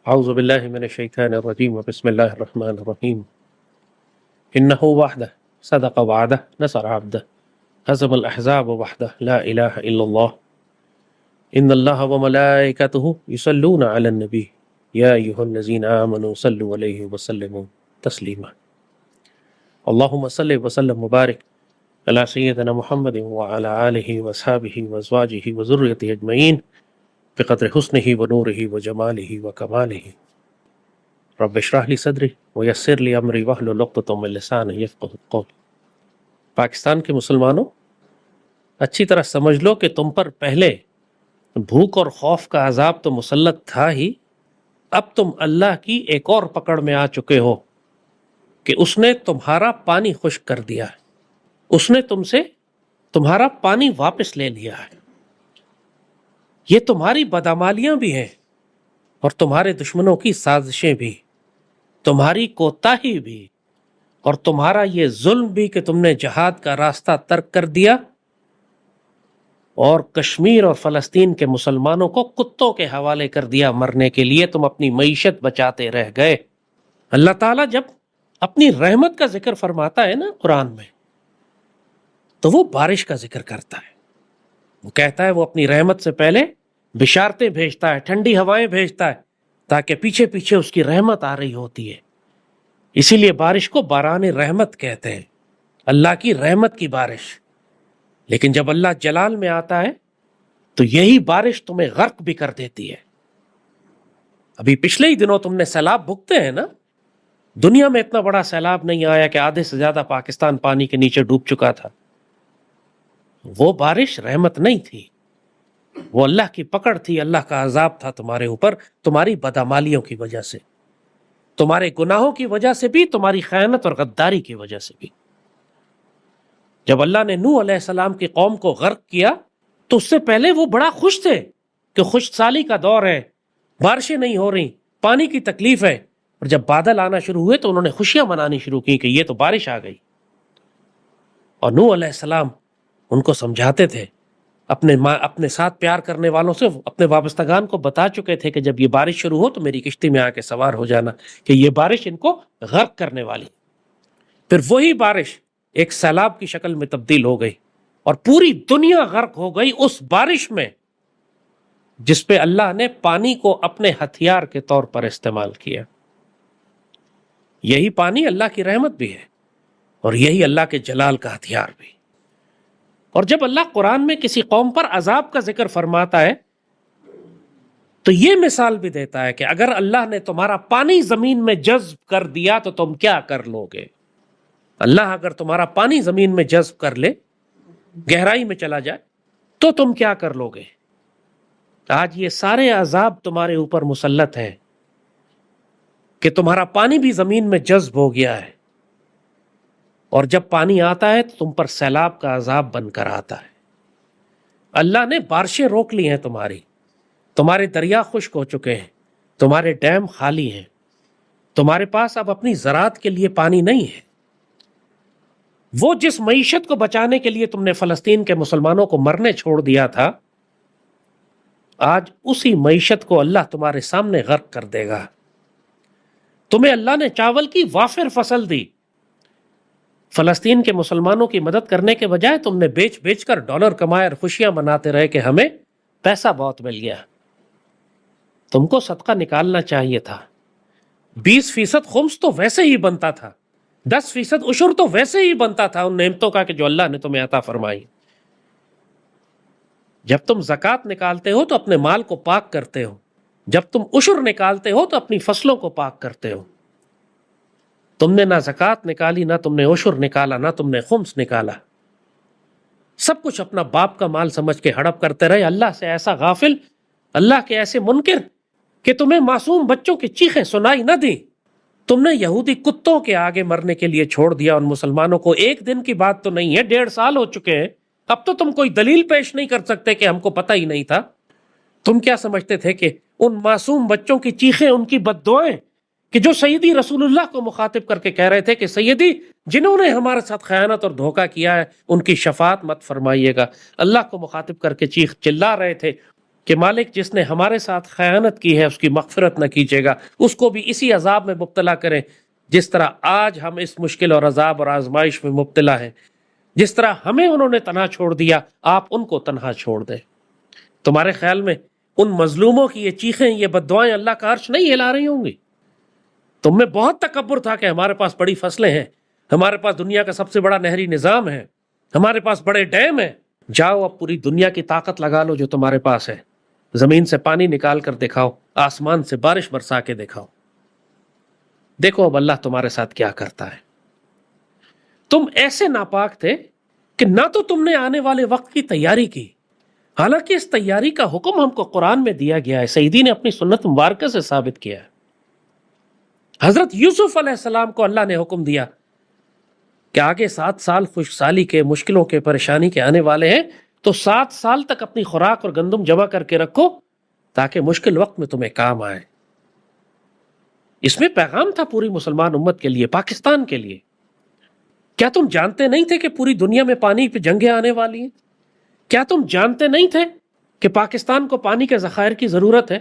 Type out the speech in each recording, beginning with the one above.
اعوذ باللہ من الشیطان الرجیم بسم اللہ الرحمن الرحیم انہ وحدہ صدق وعدہ نصر عبدہ حزم الاحزاب وحدہ لا الہ الا اللہ ان اللہ وملائکتہ یصلون علی النبی یا ایہا الذین آمنوا صلوا علیہ وسلموا تسلیما اللہم صلی وسلم مبارک علی سیدنا محمد وعلی آلہ واصحابہ وازواجہ وذریتہ اجمعین بقدر حسنہ ونورہ وجمالہ وکمالہ رب اشرح لی صدری ویسر لی امری واحلل عقدۃ من لسانی یفقہوا قولی۔ پاکستان کے مسلمانوں، اچھی طرح سمجھ لو کہ تم پر پہلے بھوک اور خوف کا عذاب تو مسلط تھا ہی، اب تم اللہ کی ایک اور پکڑ میں آ چکے ہو کہ اس نے تمہارا پانی خشک کر دیا ہے، اس نے تم سے تمہارا پانی واپس لے لیا ہے۔ یہ تمہاری بدعمالیاں بھی ہیں اور تمہارے دشمنوں کی سازشیں بھی، تمہاری کوتاہی بھی، اور تمہارا یہ ظلم بھی کہ تم نے جہاد کا راستہ ترک کر دیا اور کشمیر اور فلسطین کے مسلمانوں کو کتوں کے حوالے کر دیا مرنے کے لیے، تم اپنی معیشت بچاتے رہ گئے۔ اللہ تعالیٰ جب اپنی رحمت کا ذکر فرماتا ہے نا قرآن میں، تو وہ بارش کا ذکر کرتا ہے۔ وہ کہتا ہے وہ اپنی رحمت سے پہلے بشارتیں بھیجتا ہے، ٹھنڈی ہوائیں بھیجتا ہے، تاکہ پیچھے پیچھے اس کی رحمت آ رہی ہوتی ہے۔ اسی لیے بارش کو باران رحمت کہتے ہیں، اللہ کی رحمت کی بارش۔ لیکن جب اللہ جلال میں آتا ہے تو یہی بارش تمہیں غرق بھی کر دیتی ہے۔ ابھی پچھلے ہی دنوں تم نے سیلاب بھگتے ہیں نا، دنیا میں اتنا بڑا سیلاب نہیں آیا کہ آدھے سے زیادہ پاکستان پانی کے نیچے ڈوب چکا تھا۔ وہ بارش رحمت نہیں تھی، وہ اللہ کی پکڑ تھی، اللہ کا عذاب تھا تمہارے اوپر، تمہاری بدعمالیوں کی وجہ سے، تمہارے گناہوں کی وجہ سے بھی، تمہاری خیانت اور غداری کی وجہ سے بھی۔ جب اللہ نے نوح علیہ السلام کی قوم کو غرق کیا تو اس سے پہلے وہ بڑا خوش تھے کہ خشک سالی کا دور ہے، بارشیں نہیں ہو رہی، پانی کی تکلیف ہے، اور جب بادل آنا شروع ہوئے تو انہوں نے خوشیاں منانی شروع کی کہ یہ تو بارش آ گئی۔ اور نوح علیہ السلام ان کو سمجھاتے تھے، اپنے ساتھ پیار کرنے والوں سے اپنے وابستگان کو بتا چکے تھے کہ جب یہ بارش شروع ہو تو میری کشتی میں آ کے سوار ہو جانا، کہ یہ بارش ان کو غرق کرنے والی۔ پھر وہی بارش ایک سیلاب کی شکل میں تبدیل ہو گئی اور پوری دنیا غرق ہو گئی اس بارش میں، جس پہ اللہ نے پانی کو اپنے ہتھیار کے طور پر استعمال کیا۔ یہی پانی اللہ کی رحمت بھی ہے اور یہی اللہ کے جلال کا ہتھیار بھی۔ اور جب اللہ قرآن میں کسی قوم پر عذاب کا ذکر فرماتا ہے تو یہ مثال بھی دیتا ہے کہ اگر اللہ نے تمہارا پانی زمین میں جذب کر دیا تو تم کیا کر لو گے۔ اللہ اگر تمہارا پانی زمین میں جذب کر لے، گہرائی میں چلا جائے، تو تم کیا کر لو گے۔ آج یہ سارے عذاب تمہارے اوپر مسلط ہیں کہ تمہارا پانی بھی زمین میں جذب ہو گیا ہے، اور جب پانی آتا ہے تو تم پر سیلاب کا عذاب بن کر آتا ہے۔ اللہ نے بارشیں روک لی ہیں تمہارے دریا خشک ہو چکے ہیں، تمہارے ڈیم خالی ہیں، تمہارے پاس اب اپنی زراعت کے لیے پانی نہیں ہے۔ وہ جس معیشت کو بچانے کے لیے تم نے فلسطین کے مسلمانوں کو مرنے چھوڑ دیا تھا، آج اسی معیشت کو اللہ تمہارے سامنے غرق کر دے گا۔ تمہیں اللہ نے چاول کی وافر فصل دی، فلسطین کے مسلمانوں کی مدد کرنے کے بجائے تم نے بیچ بیچ کر ڈالر کمائے اور خوشیاں مناتے رہے کہ ہمیں پیسہ بہت مل گیا۔ تم کو صدقہ نکالنا چاہیے تھا۔ 20% خمس تو ویسے ہی بنتا تھا، 10% عشر تو ویسے ہی بنتا تھا ان نعمتوں کا کہ جو اللہ نے تمہیں عطا فرمائی۔ جب تم زکوٰۃ نکالتے ہو تو اپنے مال کو پاک کرتے ہو، جب تم عشر نکالتے ہو تو اپنی فصلوں کو پاک کرتے ہو۔ تم نے نہ زکوٰۃ نکالی، نہ تم نے عشر نکالا، نہ تم نے خمس نکالا، سب کچھ اپنا باپ کا مال سمجھ کے ہڑپ کرتے رہے۔ اللہ سے ایسا غافل، اللہ کے ایسے منکر کہ تمہیں معصوم بچوں کی چیخیں سنائی نہ دی۔ تم نے یہودی کتوں کے آگے مرنے کے لیے چھوڑ دیا ان مسلمانوں کو۔ ایک دن کی بات تو نہیں ہے، 1.5 سال ہو چکے ہیں۔ اب تو تم کوئی دلیل پیش نہیں کر سکتے کہ ہم کو پتہ ہی نہیں تھا۔ تم کیا سمجھتے تھے کہ ان معصوم بچوں کی چیخیں، ان کی بد دعائیں کہ جو سیدی رسول اللہ کو مخاطب کر کے کہہ رہے تھے کہ سیدی جنہوں نے ہمارے ساتھ خیانت اور دھوکہ کیا ہے ان کی شفاعت مت فرمائیے گا، اللہ کو مخاطب کر کے چیخ چلا رہے تھے، کہ مالک جس نے ہمارے ساتھ خیانت کی ہے اس کی مغفرت نہ کیجیے گا، اس کو بھی اسی عذاب میں مبتلا کریں جس طرح آج ہم اس مشکل اور عذاب اور آزمائش میں مبتلا ہیں۔ جس طرح ہمیں انہوں نے تنہا چھوڑ دیا، آپ ان کو تنہا چھوڑ دیں۔ تمہارے خیال میں ان مظلوموں کی یہ چیخیں، یہ بددعائیں اللہ کا عرش نہیں ہلا رہی ہوں گی؟ تم میں بہت تکبر تھا کہ ہمارے پاس بڑی فصلیں ہیں، ہمارے پاس دنیا کا سب سے بڑا نہری نظام ہے، ہمارے پاس بڑے ڈیم ہیں۔ جاؤ اب پوری دنیا کی طاقت لگا لو جو تمہارے پاس ہے، زمین سے پانی نکال کر دکھاؤ، آسمان سے بارش برسا کے دکھاؤ، دیکھو اب اللہ تمہارے ساتھ کیا کرتا ہے۔ تم ایسے ناپاک تھے کہ نہ تو تم نے آنے والے وقت کی تیاری کی، حالانکہ اس تیاری کا حکم ہم کو قرآن میں دیا گیا ہے، سیدی نے اپنی سنت مبارکہ سے ثابت کیا ہے۔ حضرت یوسف علیہ السلام کو اللہ نے حکم دیا کہ آگے 7 سال خشک سالی کے، مشکلوں کے، پریشانی کے آنے والے ہیں، تو 7 سال تک اپنی خوراک اور گندم جمع کر کے رکھو تاکہ مشکل وقت میں تمہیں کام آئے۔ اس میں پیغام تھا پوری مسلمان امت کے لیے، پاکستان کے لیے۔ کیا تم جانتے نہیں تھے کہ پوری دنیا میں پانی پہ جنگیں آنے والی ہیں؟ کیا تم جانتے نہیں تھے کہ پاکستان کو پانی کے ذخائر کی ضرورت ہے؟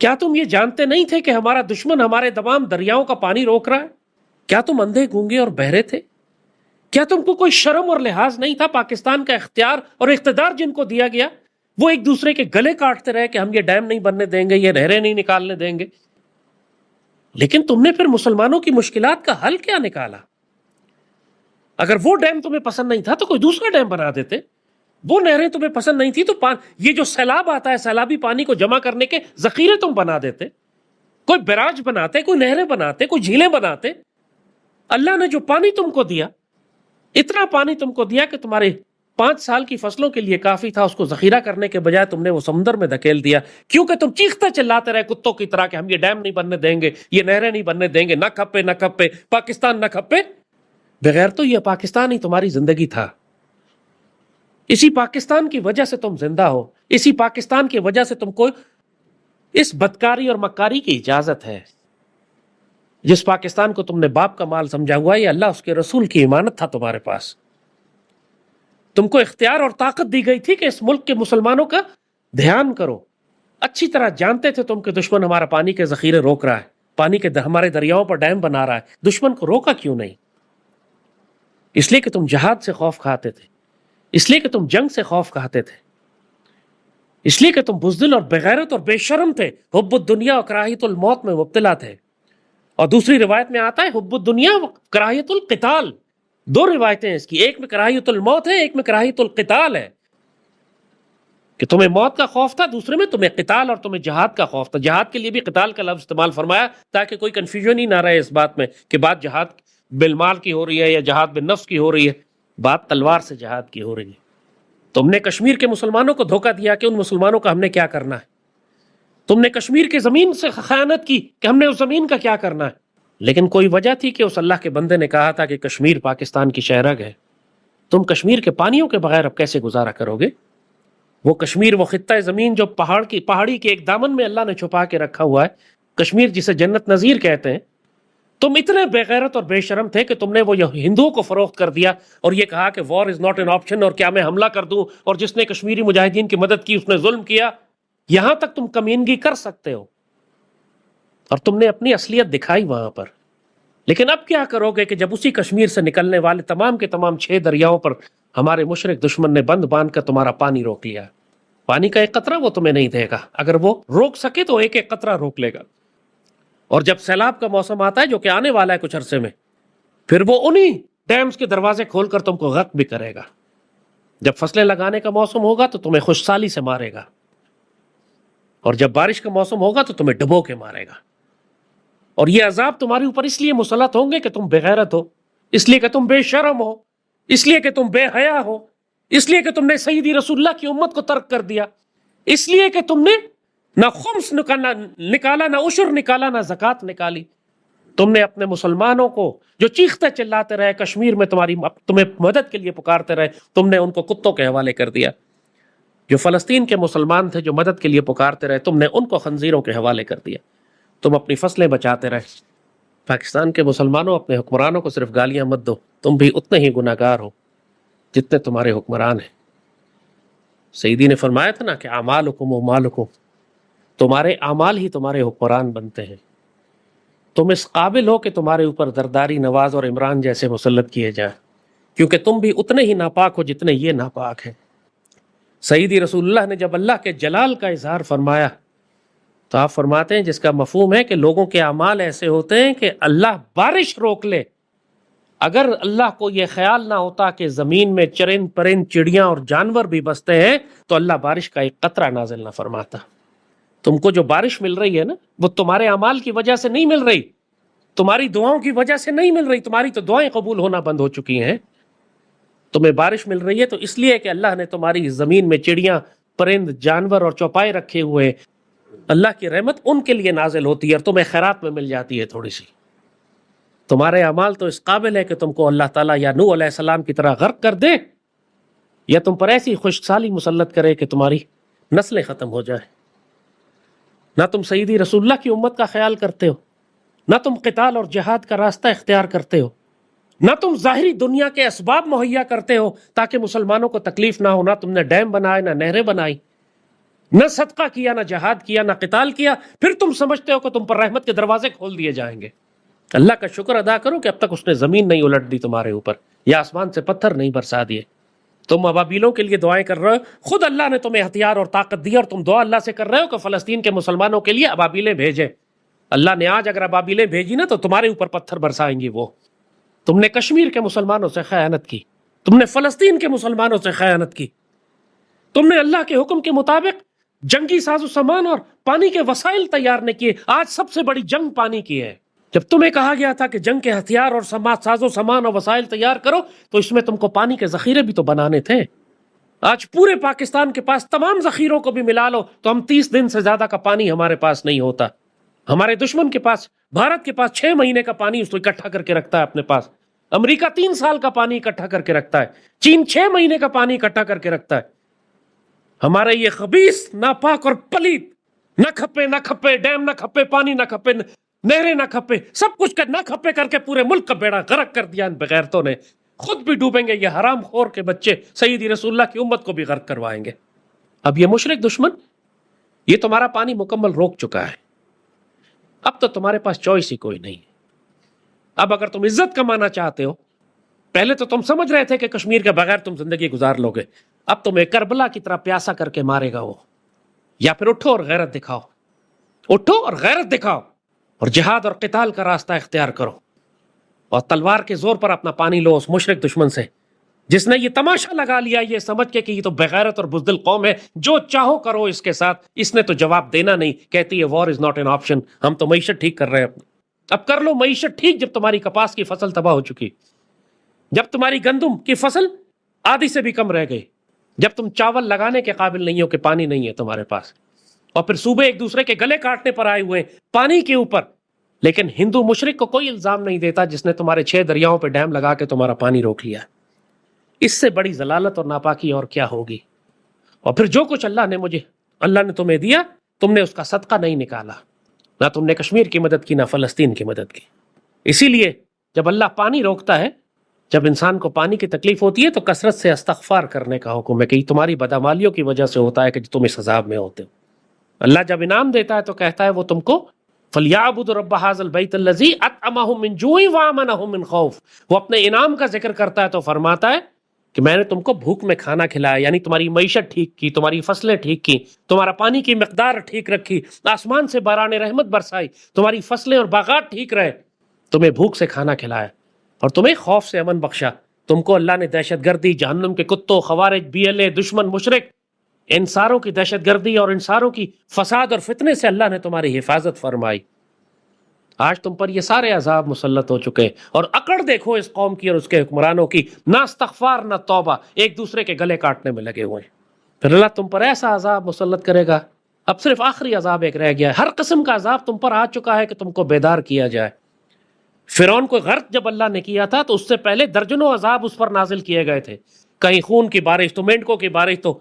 کیا تم یہ جانتے نہیں تھے کہ ہمارا دشمن ہمارے تمام دریاؤں کا پانی روک رہا ہے؟ کیا تم اندھے، گونگے اور بہرے تھے؟ کیا تم کو کوئی شرم اور لحاظ نہیں تھا؟ پاکستان کا اختیار اور اقتدار جن کو دیا گیا وہ ایک دوسرے کے گلے کاٹتے رہے کہ ہم یہ ڈیم نہیں بننے دیں گے، یہ نہریں نہیں نکالنے دیں گے۔ لیکن تم نے پھر مسلمانوں کی مشکلات کا حل کیا نکالا؟ اگر وہ ڈیم تمہیں پسند نہیں تھا تو کوئی دوسرا ڈیم بنا دیتے، وہ نہریں تمہیں پسند نہیں تھی تو یہ جو سیلاب آتا ہے، سیلابی پانی کو جمع کرنے کے ذخیرے تم بنا دیتے، کوئی بیراج بناتے، کوئی نہریں بناتے، کوئی جھیلیں بناتے۔ اللہ نے جو پانی تم کو دیا، اتنا پانی تم کو دیا کہ تمہارے 5 سال کی فصلوں کے لیے کافی تھا، اس کو ذخیرہ کرنے کے بجائے تم نے وہ سمندر میں دھکیل دیا، کیونکہ تم چیختے چلاتے رہے کتوں کی طرح کہ ہم یہ ڈیم نہیں بننے دیں گے، یہ نہریں نہیں بننے دیں گے، نہ کھپے نہ کھپے، پاکستان نہ کھپے۔ بغیر تو یہ پاکستان ہی تمہاری زندگی تھا، اسی پاکستان کی وجہ سے تم زندہ ہو، اسی پاکستان کی وجہ سے تم کو اس بدکاری اور مکاری کی اجازت ہے۔ جس پاکستان کو تم نے باپ کا مال سمجھا ہوا ہے، یہ اللہ اس کے رسول کی امانت تھا تمہارے پاس۔ تم کو اختیار اور طاقت دی گئی تھی کہ اس ملک کے مسلمانوں کا دھیان کرو۔ اچھی طرح جانتے تھے تم کہ دشمن ہمارا پانی کے ذخیرے روک رہا ہے، پانی کے ہمارے دریاؤں پر ڈیم بنا رہا ہے، دشمن کو روکا کیوں نہیں؟ اس لیے کہ تم جہاد سے خوف کھاتے تھے، اس لیے کہ تم جنگ سے خوف کھاتے تھے، اس لیے کہ تم بزدل اور بغیرت اور بے شرم تھے، حب الدنیا اور کراہیت الموت میں مبتلا تھے۔ اور دوسری روایت میں آتا ہے حب الدنیا و کراہیت القتال، 2 روایتیں اس کی، ایک میں کراہیت الموت ہے، ایک میں کراہیت القتال ہے، کہ تمہیں موت کا خوف تھا، دوسرے میں تمہیں قتال اور تمہیں جہاد کا خوف تھا۔ جہاد کے لیے بھی قتال کا لفظ استعمال فرمایا تاکہ کوئی کنفیوژن ہی نہ رہے اس بات میں کہ بات جہاد بالمال کی ہو رہی ہے یا جہاد بالنفس کی ہو رہی ہے، بات تلوار سے جہاد کی ہو رہی ہے۔ تم نے کشمیر کے مسلمانوں کو دھوکہ دیا کہ ان مسلمانوں کا ہم نے کیا کرنا ہے، تم نے کشمیر کی زمین سے خیانت کی کہ ہم نے اس زمین کا کیا کرنا ہے، لیکن کوئی وجہ تھی کہ اس اللہ کے بندے نے کہا تھا کہ کشمیر پاکستان کی شہرگ ہے، تم کشمیر کے پانیوں کے بغیر اب کیسے گزارا کرو گے؟ وہ کشمیر، وہ خطہ زمین جو پہاڑی کے ایک دامن میں اللہ نے چھپا کے رکھا ہوا ہے، کشمیر جسے جنت نظیر کہتے ہیں، تم اتنے بے غیرت اور بے شرم تھے کہ تم نے وہ ہندوؤں کو فروخت کر دیا اور یہ کہا کہ وار از ناٹ این آپشن، اور کیا میں حملہ کر دوں، اور جس نے کشمیری مجاہدین کی مدد کی اس نے ظلم کیا۔ یہاں تک تم کمینگی کر سکتے ہو اور تم نے اپنی اصلیت دکھائی وہاں پر۔ لیکن اب کیا کرو گے کہ جب اسی کشمیر سے نکلنے والے تمام کے تمام 6 دریاؤں پر ہمارے مشرک دشمن نے بند باندھ کر تمہارا پانی روک لیا، پانی کا ایک قطرہ وہ تمہیں نہیں دے گا، اگر وہ روک سکے تو ایک ایک قطرہ روک لے گا۔ اور جب سیلاب کا موسم آتا ہے جو کہ آنے والا ہے کچھ عرصے میں، پھر وہ انہی ڈیمز کے دروازے کھول کر تم کو غرق بھی کرے گا۔ جب فصلیں لگانے کا موسم ہوگا تو تمہیں خشک سالی سے مارے گا، اور جب بارش کا موسم ہوگا تو تمہیں ڈبو کے مارے گا۔ اور یہ عذاب تمہارے اوپر اس لیے مسلط ہوں گے کہ تم بغیرت ہو، اس لیے کہ تم بے شرم ہو، اس لیے کہ تم بے حیا ہو، اس لیے کہ تم نے سیدی رسول اللہ کی امت کو ترک کر دیا، اس لیے کہ تم نے نہ خمس نکالا، نہ عشر نکالا، نہ زکوٰۃ نکالی۔ تم نے اپنے مسلمانوں کو جو چیختے چلاتے رہے کشمیر میں تمہیں مدد کے لیے پکارتے رہے، تم نے ان کو کتوں کے حوالے کر دیا۔ جو فلسطین کے مسلمان تھے جو مدد کے لیے پکارتے رہے، تم نے ان کو خنزیروں کے حوالے کر دیا۔ تم اپنی فصلیں بچاتے رہے۔ پاکستان کے مسلمانوں، اپنے حکمرانوں کو صرف گالیاں مت دو، تم بھی اتنے ہی گناہگار ہو جتنے تمہارے حکمران ہیں۔ سیدی نے فرمایا تھا نا کہ اعمالکم و مالکم، تمہارے اعمال ہی تمہارے حکمران بنتے ہیں. تم اس قابل ہو کہ تمہارے اوپر زرداری، نواز اور عمران جیسے مسلط کیے جائیں، کیونکہ تم بھی اتنے ہی ناپاک ہو جتنے یہ ناپاک ہیں. سیدی رسول اللہ نے جب اللہ کے جلال کا اظہار فرمایا تو آپ فرماتے ہیں جس کا مفہوم ہے کہ لوگوں کے اعمال ایسے ہوتے ہیں کہ اللہ بارش روک لے. اگر اللہ کو یہ خیال نہ ہوتا کہ زمین میں چرند پرند چڑیاں اور جانور بھی بستے ہیں تو اللہ بارش کا ایک قطرہ نازل نہ فرماتا. تم کو جو بارش مل رہی ہے نا وہ تمہارے اعمال کی وجہ سے نہیں مل رہی، تمہاری دعاؤں کی وجہ سے نہیں مل رہی. تمہاری تو دعائیں قبول ہونا بند ہو چکی ہیں. تمہیں بارش مل رہی ہے تو اس لیے کہ اللہ نے تمہاری زمین میں چڑیاں، پرند، جانور اور چوپائے رکھے ہوئے ہیں. اللہ کی رحمت ان کے لیے نازل ہوتی ہے اور تمہیں خیرات میں مل جاتی ہے تھوڑی سی. تمہارے اعمال تو اس قابل ہے کہ تم کو اللہ تعالیٰ یا نوح علیہ السلام کی طرح غرق کر دے، یا تم پر ایسی خشکسالی مسلط کرے کہ تمہاری نسلیں ختم ہو جائیں. نہ تم سیدی رسول اللہ کی امت کا خیال کرتے ہو، نہ تم قتال اور جہاد کا راستہ اختیار کرتے ہو، نہ تم ظاہری دنیا کے اسباب مہیا کرتے ہو تاکہ مسلمانوں کو تکلیف نہ ہو. نہ تم نے ڈیم بنائے، نہ نہریں بنائی، نہ صدقہ کیا، نہ جہاد کیا، نہ قتال کیا. پھر تم سمجھتے ہو کہ تم پر رحمت کے دروازے کھول دیے جائیں گے. اللہ کا شکر ادا کرو کہ اب تک اس نے زمین نہیں الٹ دی تمہارے اوپر، یا آسمان سے پتھر نہیں برسا دیے. تم ابابیلوں کے لیے دعائیں کر رہے ہو، خود اللہ نے تمہیں ہتھیار اور طاقت دی اور تم دعا اللہ سے کر رہے ہو کہ فلسطین کے مسلمانوں کے لیے ابابیلیں بھیجے. اللہ نے آج اگر ابابیلیں بھیجی نا تو تمہارے اوپر پتھر برسائیں گی. وہ تم نے کشمیر کے مسلمانوں سے خیانت کی، تم نے فلسطین کے مسلمانوں سے خیانت کی، تم نے اللہ کے حکم کے مطابق جنگی ساز و سامان اور پانی کے وسائل تیار نہیں کیے. آج سب سے بڑی جنگ پانی کی ہے. جب تمہیں کہا گیا تھا کہ جنگ کے ہتھیار اور ساز و سامان اور وسائل تیار کرو تو اس میں تم کو پانی کے ذخیرے بھی تو بنانے تھے. آج پورے پاکستان کے پاس تمام ذخیروں کو بھی ملا لو تو ہم 30 دن سے زیادہ کا پانی ہمارے پاس نہیں ہوتا. ہمارے دشمن کے پاس، بھارت کے پاس 6 مہینے کا پانی اس کو اکٹھا کر کے رکھتا ہے اپنے پاس. امریکہ 3 سال کا پانی اکٹھا کر کے رکھتا ہے. چین 6 مہینے کا پانی اکٹھا کر کے رکھتا ہے. ہمارے یہ خبیث، ناپاک اور پلیت، نہ کھپے ڈیم، نہ کھپے پانی، نہ کھپے نہریں، نہ کھپے سب کچھ نہ کھپے کر کے پورے ملک کا بیڑا غرق کر دیا ان بغیرتوں نے. خود بھی ڈوبیں گے. یہ حرام خور کے بچے سیدی رسول اللہ کی امت کو بھی غرق کروائیں گے. اب یہ مشرک دشمن یہ تمہارا پانی مکمل روک چکا ہے. اب تو تمہارے پاس چوائس ہی کوئی نہیں. اب اگر تم عزت کمانا چاہتے ہو، پہلے تو تم سمجھ رہے تھے کہ کشمیر کے بغیر تم زندگی گزار لو گے، اب تمہیں کربلا کی طرح پیاسا کر کے مارے گا وہ. یا پھر اٹھو اور غیرت دکھاؤ، اٹھو اور غیرت دکھاؤ اور جہاد اور قتال کا راستہ اختیار کرو اور تلوار کے زور پر اپنا پانی لو اس مشرک دشمن سے جس نے یہ تماشا لگا لیا یہ سمجھ کے کہ یہ تو بغیرت اور بزدل قوم ہے، جو چاہو کرو اس کے ساتھ. اس نے تو جواب دینا نہیں. کہتی ہے وار از ناٹ این آپشن. ہم تو معیشت ٹھیک کر رہے ہیں اپنی. اب کر لو معیشت ٹھیک جب تمہاری کپاس کی فصل تباہ ہو چکی، جب تمہاری گندم کی فصل آدھی سے بھی کم رہ گئی، جب تم چاول لگانے کے قابل نہیں ہو کہ پانی نہیں ہے تمہارے پاس، اور پھر صوبے ایک دوسرے کے گلے کاٹنے پر آئے ہوئے پانی کے اوپر. لیکن ہندو مشرک کو کوئی الزام نہیں دیتا جس نے تمہارے 6 دریاؤں پہ ڈیم لگا کے تمہارا پانی روک لیا. اس سے بڑی ضلالت اور ناپاکی اور کیا ہوگی؟ اور پھر جو کچھ اللہ نے تمہیں دیا، تم نے اس کا صدقہ نہیں نکالا. نہ تم نے کشمیر کی مدد کی، نہ فلسطین کی مدد کی. اسی لیے جب اللہ پانی روکتا ہے، جب انسان کو پانی کی تکلیف ہوتی ہے تو کثرت سے استغفار کرنے کا حکم ہے کہ یہ تمہاری بدعمالیوں کی وجہ سے ہوتا ہے کہ تم اس عذاب میں ہوتے ہو. اللہ جب انعام دیتا ہے تو کہتا ہے وہ تم کو فَلْيَعْبُدُوا رَبَّ هَٰذَا الْبَيْتِ الَّذِي أَطْعَمَهُم مِّن جُوعٍ وَآمَنَهُم مِّن خَوْفٍ. وہ اپنے انعام کا ذکر کرتا ہے تو فرماتا ہے کہ میں نے تم کو بھوک میں کھانا کھلایا، یعنی تمہاری معیشت ٹھیک کی، تمہاری فصلیں ٹھیک کی، تمہارا پانی کی مقدار ٹھیک رکھی، آسمان سے باران رحمت برسائی، تمہاری فصلیں اور باغات ٹھیک رہے، تمہیں بھوک سے کھانا کھلایا اور تمہیں خوف سے امن بخشا. تم کو اللہ نے دہشت گردی، جہنم کے کتوں، خوارج، BLA، دشمن، مشرک، ان ساروں کی دہشت گردی اور ان ساروں کی فساد اور فتنے سے اللہ نے تمہاری حفاظت فرمائی. آج تم پر یہ سارے عذاب مسلط ہو چکے اور اکڑ دیکھو اس قوم کی اور اس کے حکمرانوں کی، نہ استغفار نہ توبہ، ایک دوسرے کے گلے کاٹنے میں لگے ہوئے ہیں. پھر اللہ تم پر ایسا عذاب مسلط کرے گا. اب صرف آخری عذاب ایک رہ گیا ہے. ہر قسم کا عذاب تم پر آ چکا ہے کہ تم کو بیدار کیا جائے. فرعون کو غرق جب اللہ نے کیا تھا تو اس سے پہلے درجنوں عذاب اس پر نازل کیے گئے تھے. کہیں خون کی بارش، تو مینڈکوں کی بارش، تو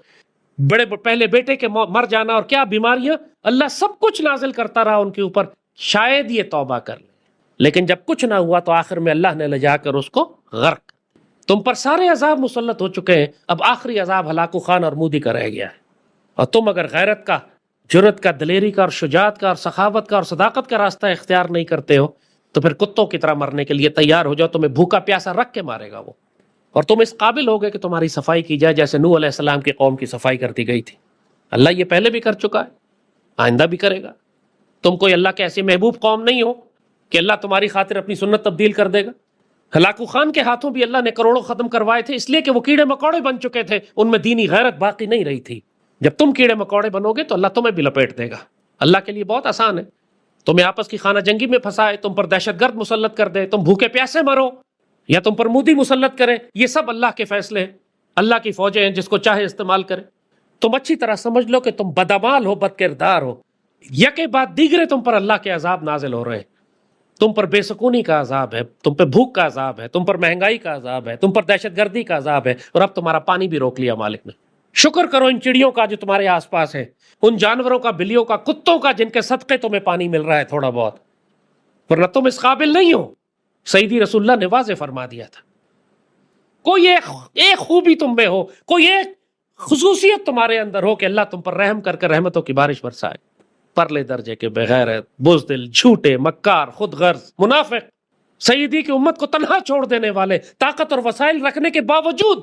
بڑے پہلے بیٹے کے مر جانا اور کیا بیماریاں. اللہ سب کچھ نازل کرتا رہا ان کے اوپر، شاید یہ توبہ کر لیں. لیکن جب کچھ نہ ہوا تو آخر میں اللہ نے لے جا کر اس کو غرق. تم پر سارے عذاب مسلط ہو چکے ہیں، اب آخری عذاب ہلاکو خان اور مودی کا رہ گیا ہے، اور تم اگر غیرت کا، جرت کا، دلیری کا اور شجاعت کا اور سخاوت کا اور صداقت کا راستہ اختیار نہیں کرتے ہو تو پھر کتوں کی طرح مرنے کے لیے تیار ہو جاؤ، تمہیں بھوکا پیاسا رکھ کے مارے گا وہ، اور تم اس قابل ہو گئے کہ تمہاری صفائی کی جائے جیسے نوح علیہ السلام کی قوم کی صفائی کرتی گئی تھی۔ اللہ یہ پہلے بھی کر چکا ہے، آئندہ بھی کرے گا۔ تم کوئی اللہ کے ایسی محبوب قوم نہیں ہو کہ اللہ تمہاری خاطر اپنی سنت تبدیل کر دے گا۔ ہلاکو خان کے ہاتھوں بھی اللہ نے کروڑوں ختم کروائے تھے، اس لیے کہ وہ کیڑے مکوڑے بن چکے تھے، ان میں دینی غیرت باقی نہیں رہی تھی۔ جب تم کیڑے مکوڑے بنو گے تو اللہ تمہیں بھی لپیٹ دے گا۔ اللہ کے لیے بہت آسان ہے، تمہیں آپس کی خانہ جنگی میں پھنسائے، تم پر دہشت گرد مسلط کر دے، تم بھوکے پیاسے مرو، یا تم پر مودی مسلط کرے، یہ سب اللہ کے فیصلے ہیں، اللہ کی فوجیں ہیں، جس کو چاہے استعمال کرے۔ تم اچھی طرح سمجھ لو کہ تم بدعمال ہو، بد کردار ہو، یکے بعد دیگرے تم پر اللہ کے عذاب نازل ہو رہے ہیں۔ تم پر بے سکونی کا عذاب ہے، تم پہ بھوک کا عذاب ہے، تم پر مہنگائی کا عذاب ہے، تم پر دہشت گردی کا عذاب ہے، اور اب تمہارا پانی بھی روک لیا مالک نے۔ شکر کرو ان چڑیوں کا جو تمہارے آس پاس ہے، ان جانوروں کا، بلیوں کا، کتوں کا، جن کے صدقے تمہیں پانی مل رہا ہے تھوڑا بہت، ورنہ تم اس قابل نہیں ہو۔ سیدی رسول اللہ نے واضح فرما دیا تھا، کوئی ایک خوبی تم میں ہو، کوئی ایک خصوصیت تمہارے اندر ہو کہ اللہ تم پر رحم کر کے رحمتوں کی بارش برسائے۔ پرلے درجے کے بغیرت، بزدل، جھوٹے، مکار، خود غرض، منافق، سیدی کی امت کو تنہا چھوڑ دینے والے، طاقت اور وسائل رکھنے کے باوجود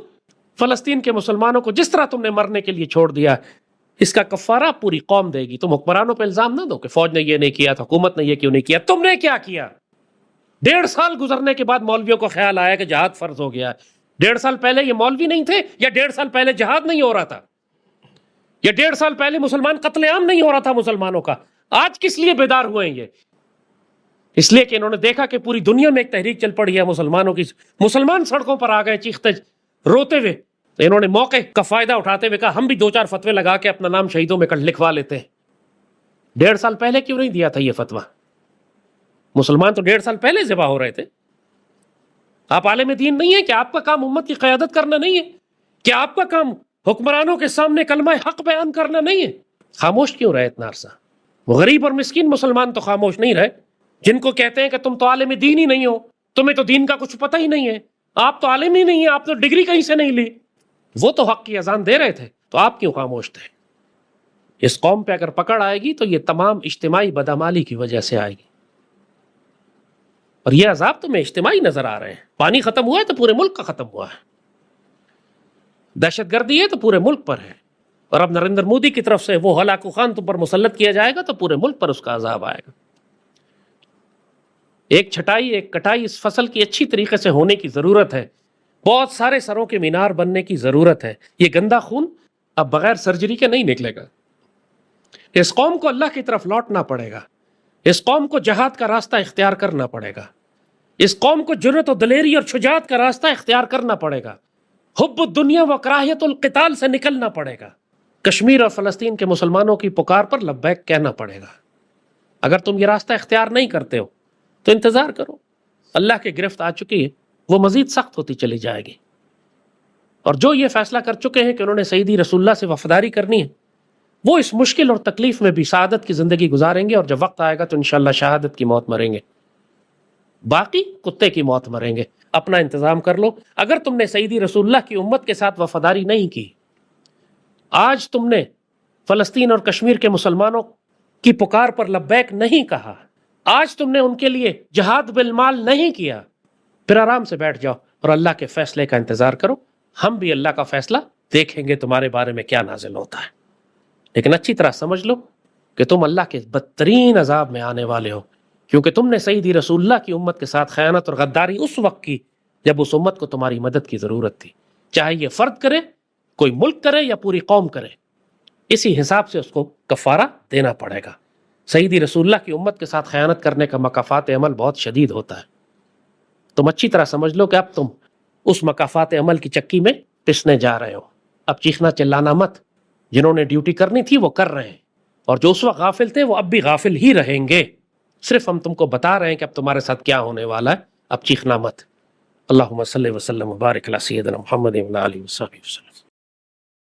فلسطین کے مسلمانوں کو جس طرح تم نے مرنے کے لیے چھوڑ دیا، اس کا کفارہ پوری قوم دے گی۔ تم حکمرانوں پہ الزام نہ دو کہ فوج نے یہ نہیں کیا، حکومت نے یہ کیوں نہیں کیا، تم نے کیا کیا؟ 1.5 سال گزرنے کے بعد مولویوں کو خیال آیا کہ جہاد فرض ہو گیا ہے۔ 1.5 سال پہلے یہ مولوی نہیں تھے، یا 1.5 سال پہلے جہاد نہیں ہو رہا تھا، یا 1.5 سال پہلے مسلمان قتل عام نہیں ہو رہا تھا مسلمانوں کا؟ آج کس لیے بیدار ہوئے ہیں یہ؟ اس لیے کہ انہوں نے دیکھا کہ پوری دنیا میں ایک تحریک چل پڑی ہے مسلمانوں کی، مسلمان سڑکوں پر آ گئے چیختے روتے ہوئے، تو انہوں نے موقع کا فائدہ اٹھاتے ہوئے کہا ہم بھی 2-4 فتوے لگا کے اپنا نام شہیدوں میں لکھوا لیتے ہیں۔ 1.5 سال پہلے کیوں نہیں دیا تھا یہ فتویٰ؟ مسلمان تو 1.5 سال پہلے ذبح ہو رہے تھے۔ آپ عالم دین نہیں ہیں کہ آپ کا کام امت کی قیادت کرنا نہیں ہے؟ کیا آپ کا کام حکمرانوں کے سامنے کلمہ حق بیان کرنا نہیں ہے؟ خاموش کیوں رہے اتنا عرصہ؟ وہ غریب اور مسکین مسلمان تو خاموش نہیں رہے، جن کو کہتے ہیں کہ تم تو عالم دین ہی نہیں ہو، تمہیں تو دین کا کچھ پتہ ہی نہیں ہے، آپ تو عالم ہی نہیں ہیں، آپ تو ڈگری کہیں سے نہیں لی۔ وہ تو حق کی اذان دے رہے تھے، تو آپ کیوں خاموش تھے؟ اس قوم پہ اگر پکڑ آئے گی تو یہ تمام اجتماعی بدعمالی کی وجہ سے آئے گی، اور یہ عذاب تمہیں اجتماعی نظر آ رہے ہیں۔ پانی ختم ہوا ہے تو پورے ملک کا ختم ہوا ہے، دہشت گردی ہے تو پورے ملک پر ہے، اور اب نریندر مودی کی طرف سے وہ ہلاکو خان تم پر مسلط کیا جائے گا تو پورے ملک پر اس کا عذاب آئے گا۔ ایک چھٹائی، ایک کٹائی اس فصل کی اچھی طریقے سے ہونے کی ضرورت ہے، بہت سارے سروں کے مینار بننے کی ضرورت ہے۔ یہ گندا خون اب بغیر سرجری کے نہیں نکلے گا۔ اس قوم کو اللہ کی طرف لوٹنا پڑے گا، اس قوم کو جہاد کا راستہ اختیار کرنا پڑے گا، اس قوم کو جرت و دلیری اور شجاعت کا راستہ اختیار کرنا پڑے گا، حب الدنیا و کراہیت القتال سے نکلنا پڑے گا، کشمیر اور فلسطین کے مسلمانوں کی پکار پر لبیک کہنا پڑے گا۔ اگر تم یہ راستہ اختیار نہیں کرتے ہو تو انتظار کرو، اللہ کی گرفت آ چکی ہے، وہ مزید سخت ہوتی چلی جائے گی۔ اور جو یہ فیصلہ کر چکے ہیں کہ انہوں نے سیدی رسول اللہ سے وفاداری کرنی ہے، وہ اس مشکل اور تکلیف میں بھی سعادت کی زندگی گزاریں گے، اور جب وقت آئے گا تو انشاءاللہ شہادت کی موت مریں گے، باقی کتے کی موت مریں گے۔ اپنا انتظام کر لو۔ اگر تم نے سیدی رسول اللہ کی امت کے ساتھ وفاداری نہیں کی، آج تم نے فلسطین اور کشمیر کے مسلمانوں کی پکار پر لبیک نہیں کہا، آج تم نے ان کے لیے جہاد بالمال نہیں کیا، پھر آرام سے بیٹھ جاؤ اور اللہ کے فیصلے کا انتظار کرو۔ ہم بھی اللہ کا فیصلہ دیکھیں گے تمہارے بارے میں کیا نازل ہوتا ہے، لیکن اچھی طرح سمجھ لو کہ تم اللہ کے بدترین عذاب میں آنے والے ہو، کیونکہ تم نے سیدی رسول اللہ کی امت کے ساتھ خیانت اور غداری اس وقت کی جب اس امت کو تمہاری مدد کی ضرورت تھی، چاہے یہ فرد کرے، کوئی ملک کرے یا پوری قوم کرے، اسی حساب سے اس کو کفارہ دینا پڑے گا۔ سیدی رسول اللہ کی امت کے ساتھ خیانت کرنے کا مکافات عمل بہت شدید ہوتا ہے۔ تم اچھی طرح سمجھ لو کہ اب تم اس مکافات عمل کی چکی میں پسنے جا رہے ہو۔ اب چیخنا چلانا مت، جنہوں نے ڈیوٹی کرنی تھی وہ کر رہے ہیں، اور جو اس وقت غافل تھے وہ اب بھی غافل ہی رہیں گے۔ صرف ہم تم کو بتا رہے ہیں کہ اب تمہارے ساتھ کیا ہونے والا ہے، اب چیخنا مت۔ اللہم صلی وسلم وبارک علی سیدنا محمد و علی آلہ وصحبہ وسلم۔